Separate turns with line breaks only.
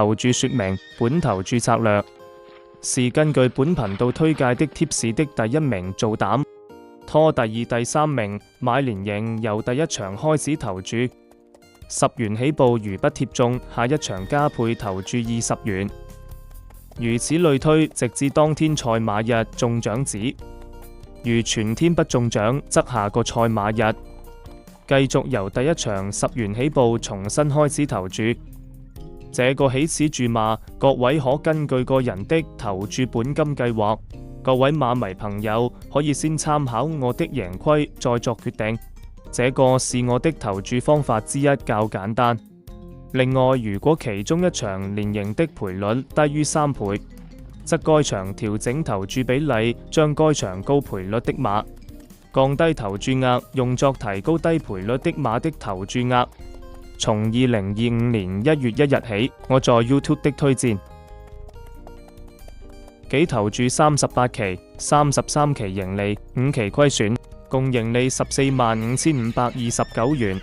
投注說明：本投注策略是根據本頻道推介的貼士的第一名做膽，拖第二、第三名買連贏，由第一場開始投注10元起步，如不貼中，下一場加倍投注20元，如此類推，直至當天賽馬日中獎止。如全天不中獎，則下個賽馬日繼續由第一場10元起步重新開始投注。這個起始注碼，各位可根據個人的投注本金計劃。各位馬迷朋友可以先參考我的贏虧，再作決定。這個是我的投注方法之一，較簡單。另外，如果其中一場連贏的賠率低於3倍，則該場調整投注比例，將該場高賠率的馬降低投注額，用作提高低賠率的馬的投注額。從2025年1月1日起，我在 YouTube 的推薦，己投注38期，33期盈利，5期虧損，共盈利145529元。